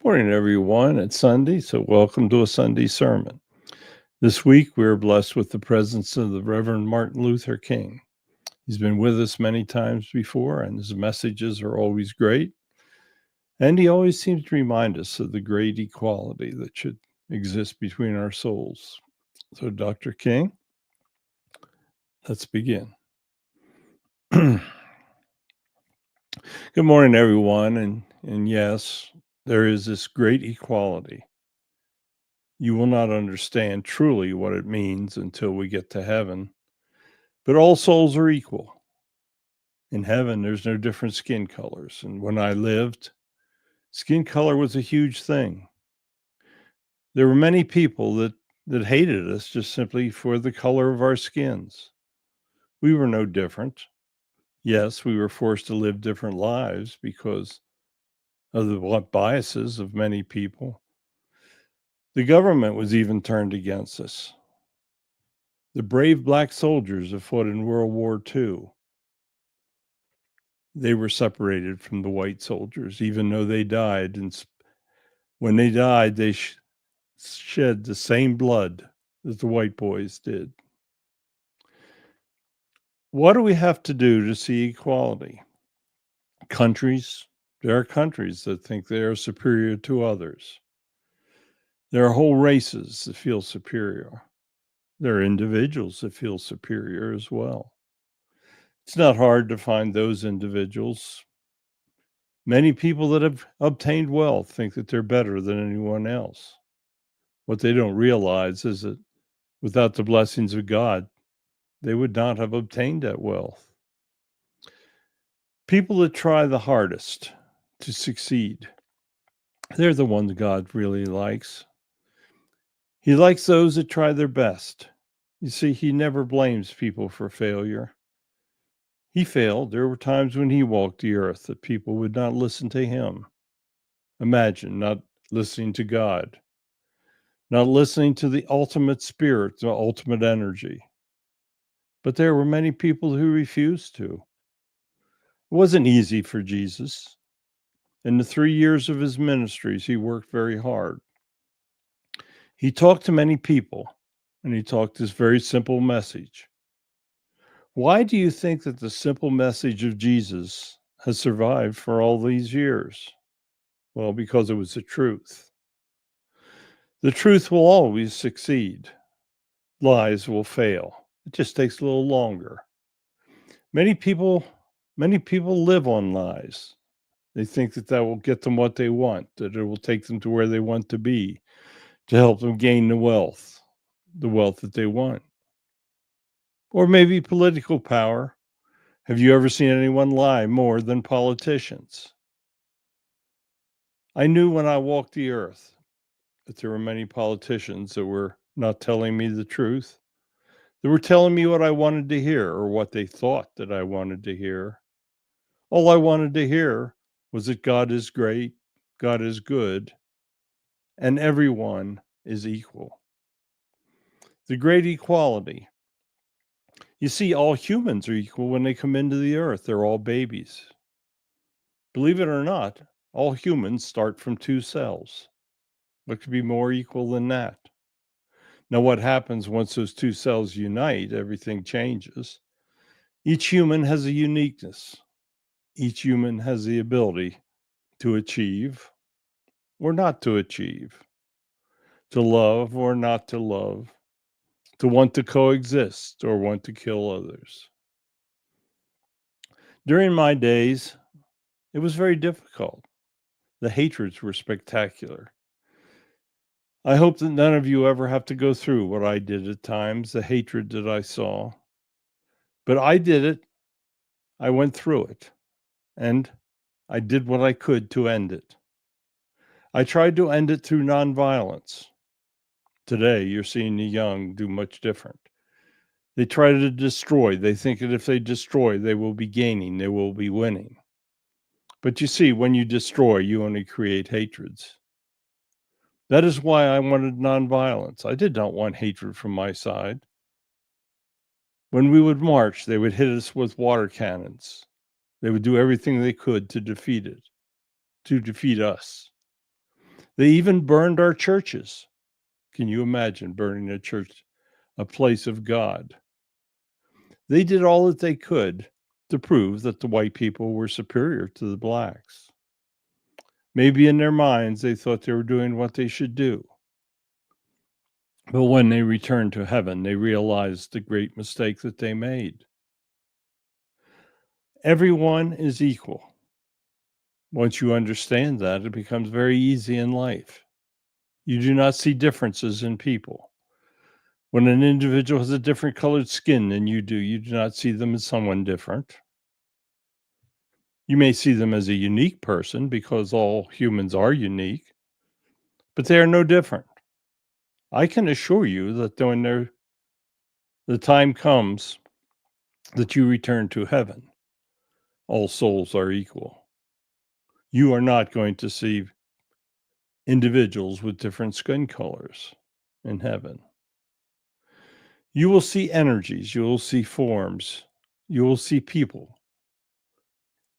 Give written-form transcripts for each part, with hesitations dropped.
Morning, everyone. It's Sunday, so welcome to a Sunday sermon. This week, we're blessed with the presence of the Reverend Martin Luther King. He's been with us many times before, and his messages are always great. And he always seems to remind us of the great equality that should exist between our souls. So, Dr. King, let's begin. Good morning, everyone. And yes, there is this great equality. You will not understand truly what it means until we get to heaven. But all souls are equal. In heaven, there's no different skin colors. And when I lived, skin color was a huge thing. There were many people that hated us just simply for the color of our skins. We were no different. Yes, we were forced to live different lives because of the biases of many people. The government was even turned against us. The brave black soldiers that fought in World War II, they were separated from the white soldiers, even though they died. And when they died, they shed the same blood that the white boys did. What do we have to do to see equality? There are countries that think they are superior to others. There are whole races that feel superior. There are individuals that feel superior as well. It's not hard to find those individuals. Many people that have obtained wealth think that they're better than anyone else. What they don't realize is that without the blessings of God, they would not have obtained that wealth. People that try the hardest to succeed, they're the ones God really likes. He likes those that try their best. You see, he never blames people for failure. He failed. There were times when he walked the earth that people would not listen to him. Imagine not listening to God, not listening to the ultimate spirit, the ultimate energy. But there were many people who refused to. It wasn't easy for Jesus. In the 3 years of his ministries, he worked very hard. He talked to many people, and he talked this very simple message. Why do you think that the simple message of Jesus has survived for all these years? Well, because it was the truth. The truth will always succeed. Lies will fail. It just takes a little longer. Many people live on lies. They think that will get them what they want, that it will take them to where they want to be, to help them gain the wealth that they want. Or maybe political power. Have you ever seen anyone lie more than politicians? I knew when I walked the earth that there were many politicians that were not telling me the truth. They were telling me what I wanted to hear or what they thought that I wanted to hear. All I wanted to hear was that God is great, God is good, and everyone is equal. The great equality. You see, all humans are equal when they come into the earth. They're all babies. Believe it or not, all humans start from 2 cells. What could be more equal than that? Now, what happens once those 2 cells unite? Everything changes. Each human has a uniqueness. Each human has the ability to achieve or not to achieve, to love or not to love, to want to coexist or want to kill others. During my days, it was very difficult. The hatreds were spectacular. I hope that none of you ever have to go through what I did at times, the hatred that I saw. But I did it. I went through it. And I did what I could to end it. I tried to end it through nonviolence. Today, you're seeing the young do much different. They try to destroy. They think that if they destroy, they will be gaining, they will be winning. But you see, when you destroy, you only create hatreds. That is why I wanted nonviolence. I did not want hatred from my side. When we would march, they would hit us with water cannons. They would do everything they could to defeat us. They even burned our churches. Can you imagine burning a church, a place of God? They did all that they could to prove that the white people were superior to the blacks. Maybe in their minds, they thought they were doing what they should do. But when they returned to heaven, they realized the great mistake that they made. Everyone is equal. Once you understand that, it becomes very easy in life. You do not see differences in people. When an individual has a different colored skin than you do not see them as someone different. You may see them as a unique person because all humans are unique, but they are no different. I can assure you that when the time comes that you return to heaven, all souls are equal. You are not going to see individuals with different skin colors in heaven. You will see energies, you will see forms, you will see people.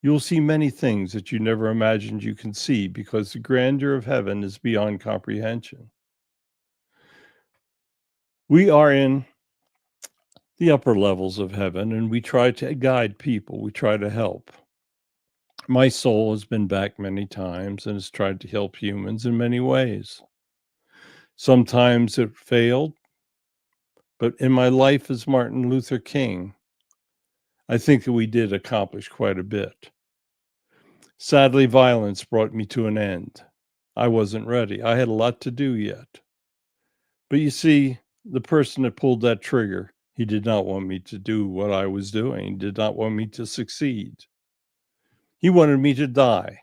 You will see many things that you never imagined you can see because the grandeur of heaven is beyond comprehension. We are in the upper levels of heaven and we try to guide people, we try to help. My soul has been back many times and has tried to help humans in many ways. Sometimes it failed, but in my life as Martin Luther King, I think that we did accomplish quite a bit. Sadly, violence brought me to an end. I wasn't ready. I had a lot to do yet. But you see, the person that pulled that trigger, he did not want me to do what I was doing. He did not want me to succeed. He wanted me to die.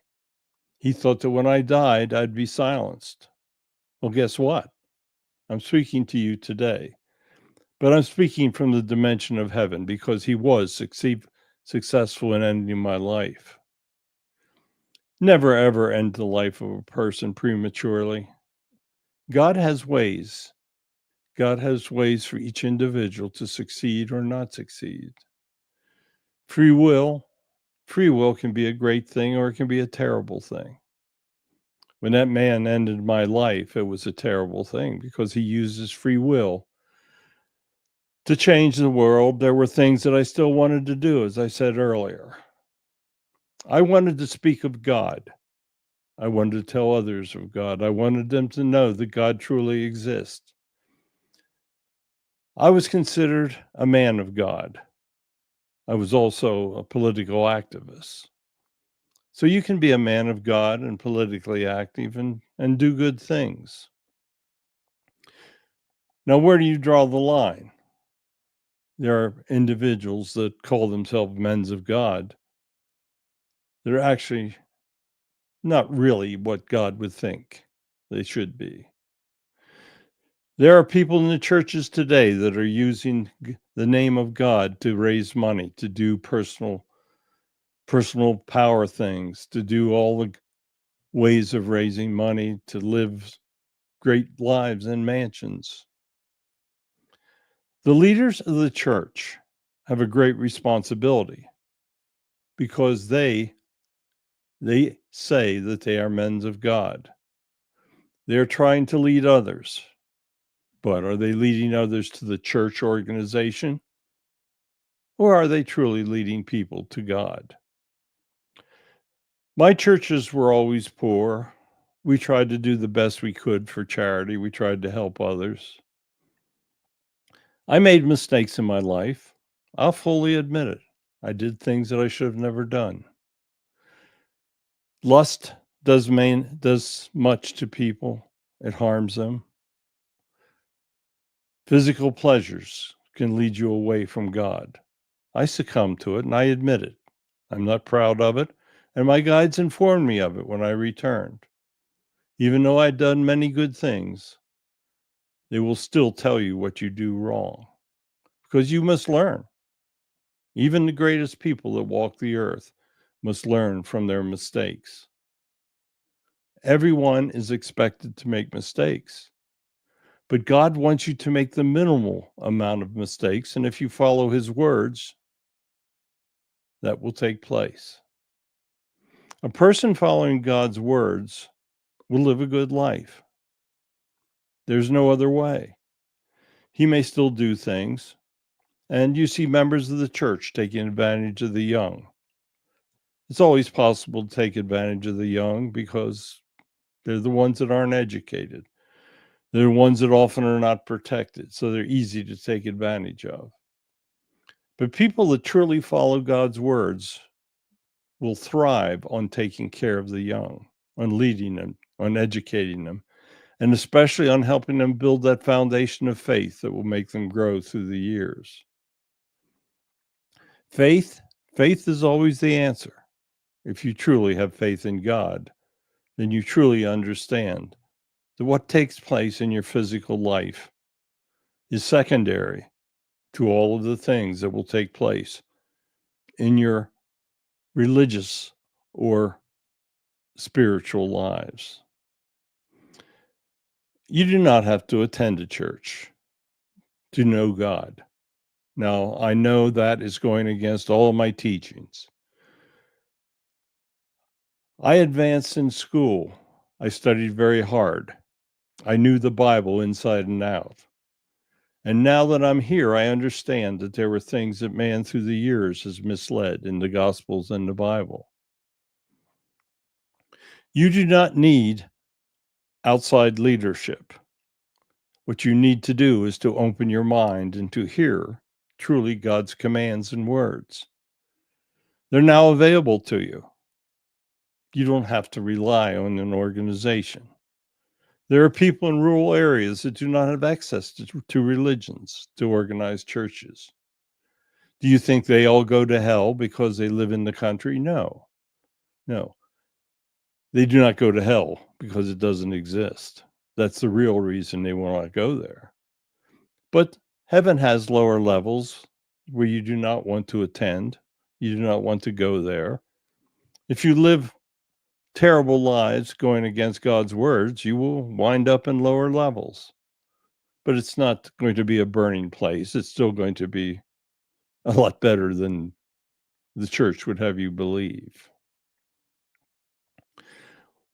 He thought that when I died, I'd be silenced. Well, guess what? I'm speaking to you today. But I'm speaking from the dimension of heaven because he was successful in ending my life. Never ever end the life of a person prematurely. God has ways. God has ways for each individual to succeed or not succeed. Free will can be a great thing or it can be a terrible thing. When that man ended my life, it was a terrible thing because he used his free will to change the world. There were things that I still wanted to do, as I said earlier. I wanted to speak of God. I wanted to tell others of God. I wanted them to know that God truly exists. I was considered a man of God. I was also a political activist. So you can be a man of God and politically active and do good things. Now, where do you draw the line? There are individuals that call themselves men of God. They're actually not really what God would think they should be. There are people in the churches today that are using the name of God to raise money, to do personal power things, to do all the ways of raising money, to live great lives in mansions. The leaders of the church have a great responsibility because they say that they are men of God. They're trying to lead others, but are they leading others to the church organization? Or are they truly leading people to God? My churches were always poor. We tried to do the best we could for charity. We tried to help others. I made mistakes in my life. I'll fully admit it. I did things that I should have never done. Lust does much to people. It harms them. Physical pleasures can lead you away from God. I succumbed to it and I admit it. I'm not proud of it, and my guides informed me of it when I returned. Even though I'd done many good things, they will still tell you what you do wrong because you must learn. Even the greatest people that walk the earth must learn from their mistakes. Everyone is expected to make mistakes, but God wants you to make the minimal amount of mistakes, and if you follow his words, that will take place. A person following God's words will live a good life. There's no other way. He may still do things, and you see members of the church taking advantage of the young. It's always possible to take advantage of the young because they're the ones that aren't educated. They're the ones that often are not protected, so they're easy to take advantage of. But people that truly follow God's words will thrive on taking care of the young, on leading them, on educating them, and especially on helping them build that foundation of faith that will make them grow through the years. Faith is always the answer. If you truly have faith in God, then you truly understand that what takes place in your physical life is secondary to all of the things that will take place in your religious or spiritual lives. You do not have to attend a church to know God. Now, I know that is going against all of my teachings. I advanced in school. I studied very hard. I knew the Bible inside and out. And now that I'm here, I understand that there were things that man through the years has misled in the Gospels and the Bible. You do not need outside leadership. What you need to do is to open your mind and to hear truly God's commands and words. They're now available to you. You don't have to rely on an organization. There are people in rural areas that do not have access to religions, to organized churches. Do you think they all go to hell because they live in the country? No. They do not go to hell because it doesn't exist. That's the real reason they will not go there. But heaven has lower levels where you do not want to attend. You do not want to go there. If you live terrible lives going against God's words, you will wind up in lower levels. But it's not going to be a burning place. It's still going to be a lot better than the church would have you believe.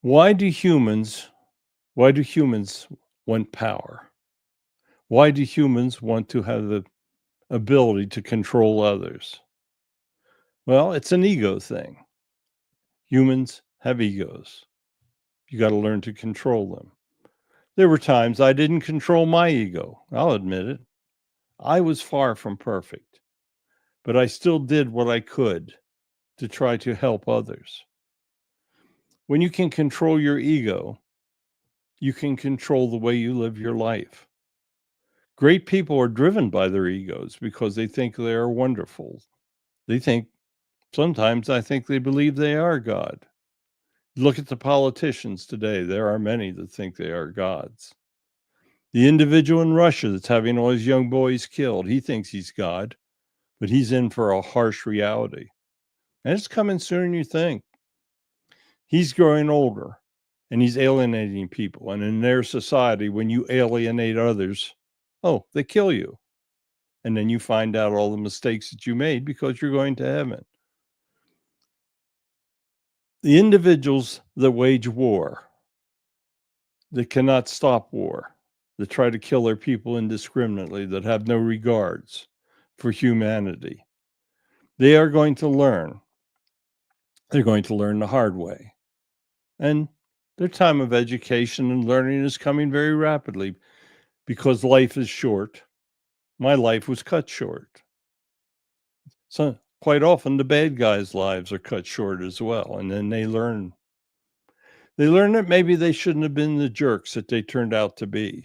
Why do humans want power? Why do humans want to have the ability to control others? Well, it's an ego thing. Humans have egos. You got to learn to control them. There were times I didn't control my ego. I'll admit it. I was far from perfect, but I still did what I could to try to help others. When you can control your ego, you can control the way you live your life. Great people are driven by their egos because they think they are wonderful. Sometimes I think they believe they are God. Look at the politicians today. There are many that think they are gods. The individual in Russia that's having all his young boys killed, he thinks he's God, but he's in for a harsh reality. And it's coming sooner than you think. He's growing older and he's alienating people. And in their society, when you alienate others, they kill you. And then you find out all the mistakes that you made because you're going to heaven. The individuals that wage war, that cannot stop war, that try to kill their people indiscriminately, that have no regards for humanity, they are going to learn. They're going to learn the hard way. And their time of education and learning is coming very rapidly because life is short. My life was cut short. So quite often the bad guys' lives are cut short as well. And then they learn that maybe they shouldn't have been the jerks that they turned out to be.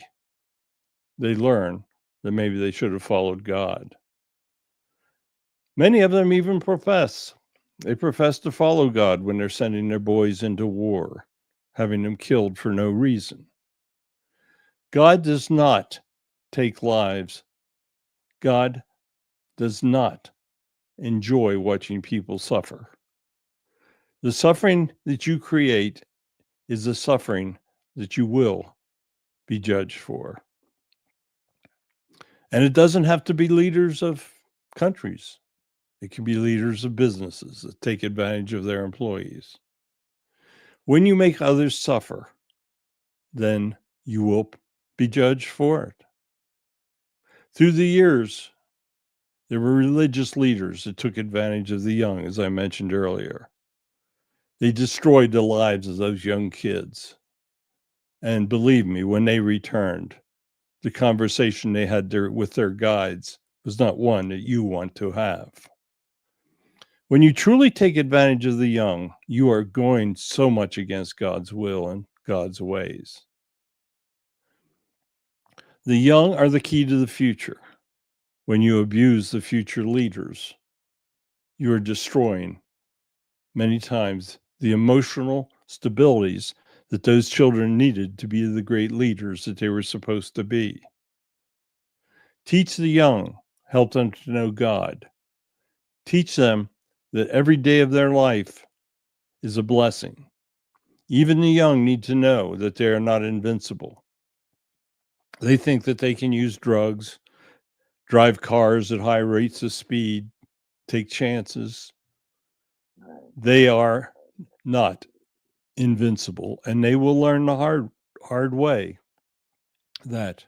They learn that maybe they should have followed God. Many of them even profess to follow God when they're sending their boys into war, having them killed for no reason. God does not take lives. God does not enjoy watching people suffer. The suffering that you create is the suffering that you will be judged for. And it doesn't have to be leaders of countries. It can be leaders of businesses that take advantage of their employees. When you make others suffer, then you will be judged for it. Through the years, there were religious leaders that took advantage of the young, as I mentioned earlier. They destroyed the lives of those young kids. And believe me, when they returned, the conversation they had with their guides was not one that you want to have. When you truly take advantage of the young, you are going so much against God's will and God's ways. The young are the key to the future. When you abuse the future leaders, you are destroying many times the emotional stabilities that those children needed to be the great leaders that they were supposed to be. Teach the young, help them to know God. Teach them that every day of their life is a blessing. Even the young need to know that they are not invincible. They think that they can use drugs, drive cars at high rates of speed, take chances. They are not invincible, and they will learn the hard way that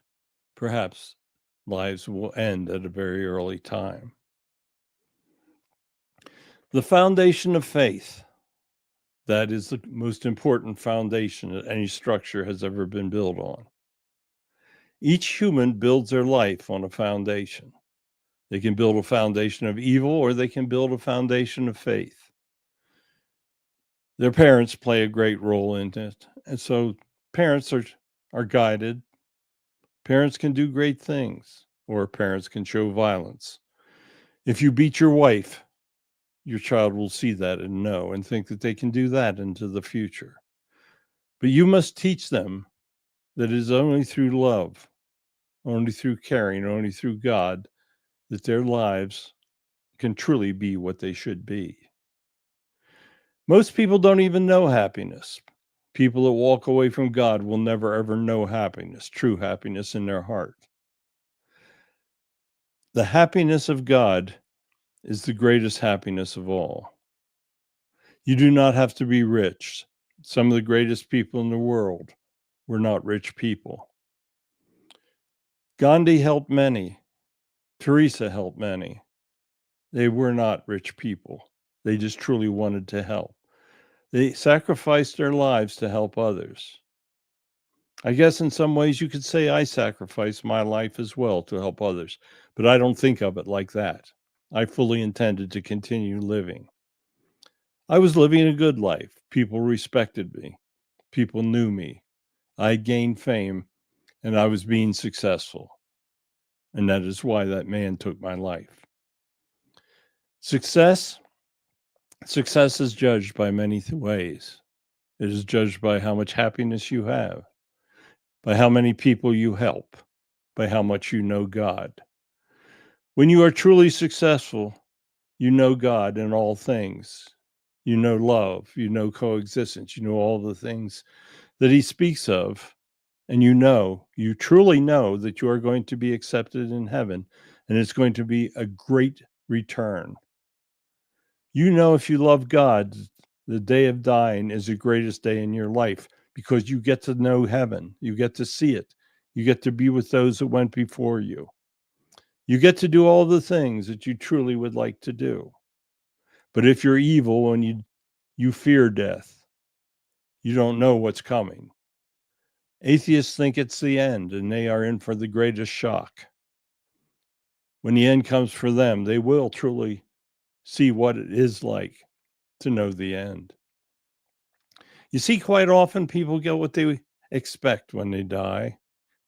perhaps lives will end at a very early time. The foundation of faith. That is the most important foundation that any structure has ever been built on. Each human builds their life on a foundation. They can build a foundation of evil, or they can build a foundation of faith. Their parents play a great role in it. And so parents are guided. Parents can do great things, or parents can show violence. If you beat your wife, your child will see that and know and think that they can do that into the future. But you must teach them that it is only through love, only through caring, only through God, that their lives can truly be what they should be. Most people don't even know happiness. People that walk away from God will never ever know happiness, true happiness in their heart. The happiness of God is the greatest happiness of all. You do not have to be rich. Some of the greatest people in the world were not rich people. Gandhi helped many. Teresa helped many. They were not rich people. They just truly wanted to help. They sacrificed their lives to help others. I guess in some ways you could say I sacrificed my life as well to help others, but I don't think of it like that. I fully intended to continue living. I was living a good life. People respected me. People knew me. I gained fame, and I was being successful. And that is why that man took my life. Success is judged by many ways. It is judged by how much happiness you have, by how many people you help, by how much you know God. When you are truly successful, you know God in all things. You know love, you know coexistence, you know all the things that he speaks of, and you truly know that you are going to be accepted in heaven, and it's going to be a great return. You know, if you love God, the day of dying is the greatest day in your life because you get to know heaven. You get to see it. You get to be with those that went before you. You get to do all the things that you truly would like to do. But if you're evil and you fear death, you don't know what's coming. Atheists think it's the end and they are in for the greatest shock. When the end comes for them, they will truly see what it is like to know the end. You see, quite often people get what they expect when they die.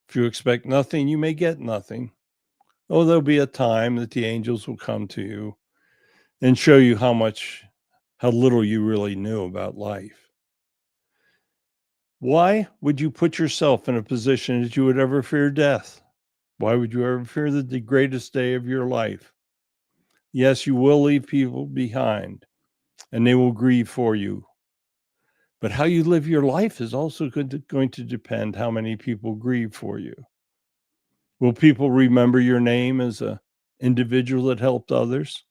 If you expect nothing, you may get nothing. Oh, there'll be a time that the angels will come to you and show you how little you really knew about life. Why would you put yourself in a position that you would ever fear death? Why would you ever fear the greatest day of your life? Yes, you will leave people behind and they will grieve for you. But how you live your life is also going to depend how many people grieve for you. Will people remember your name as an individual that helped others?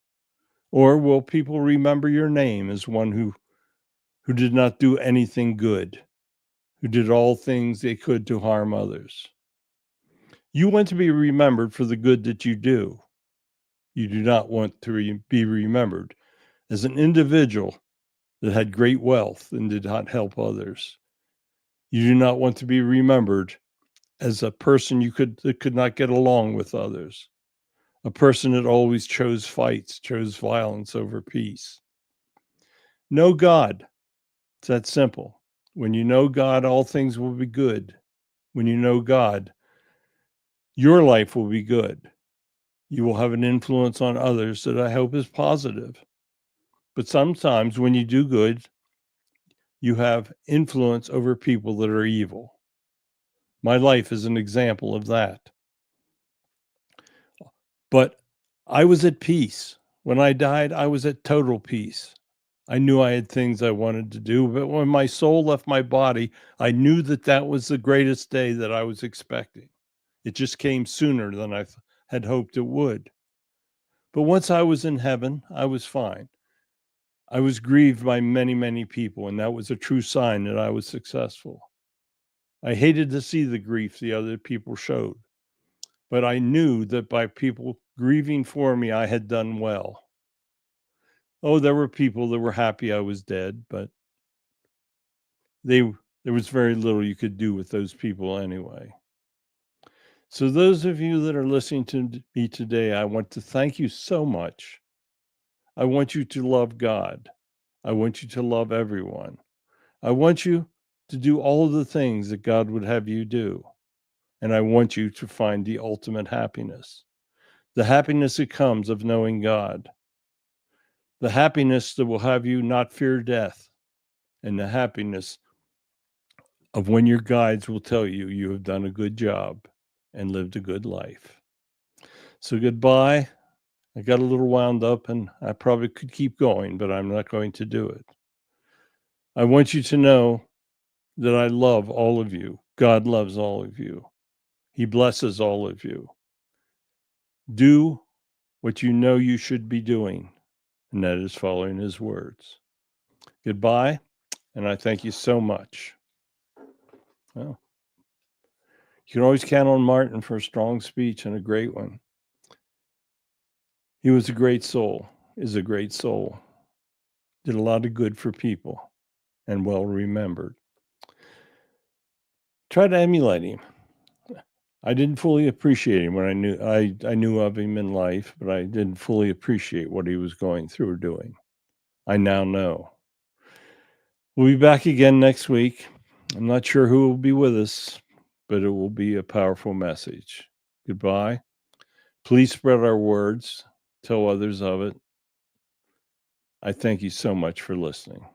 Or will people remember your name as one who did not do anything good, who did all things they could to harm others. You want to be remembered for the good that you do. You do not want to be remembered as an individual that had great wealth and did not help others. You do not want to be remembered as a person that could not get along with others, a person that always chose fights, chose violence over peace. Know God. It's that simple. When you know God, all things will be good. When you know God, your life will be good. You will have an influence on others that I hope is positive. But sometimes when you do good, you have influence over people that are evil. My life is an example of that. But I was at peace. When I died, I was at total peace. I knew I had things I wanted to do, but when my soul left my body, I knew that that was the greatest day that I was expecting. It just came sooner than I had hoped it would. But once I was in heaven, I was fine. I was grieved by many, many people, and that was a true sign that I was successful. I hated to see the grief the other people showed, but I knew that by people grieving for me, I had done well. Oh, there were people that were happy I was dead, but there was very little you could do with those people anyway. So those of you that are listening to me today, I want to thank you so much. I want you to love God. I want you to love everyone. I want you to do all of the things that God would have you do. And I want you to find the ultimate happiness, the happiness that comes of knowing God, the happiness that will have you not fear death, and the happiness of when your guides will tell you you have done a good job and lived a good life. So goodbye. I got a little wound up and I probably could keep going, but I'm not going to do it. I want you to know that I love all of you. God loves all of you. He blesses all of you. Do what you know you should be doing, and that is following his words. Goodbye, and I thank you so much. Well, you can always count on Martin for a strong speech and a great one. He was a great soul, is a great soul, did a lot of good for people, and well remembered. Try to emulate him. I didn't fully appreciate him when I knew of him in life, but I didn't fully appreciate what he was going through or doing. I now know. We'll be back again next week. I'm not sure who will be with us, but it will be a powerful message. Goodbye. Please spread our words. Tell others of it. I thank you so much for listening.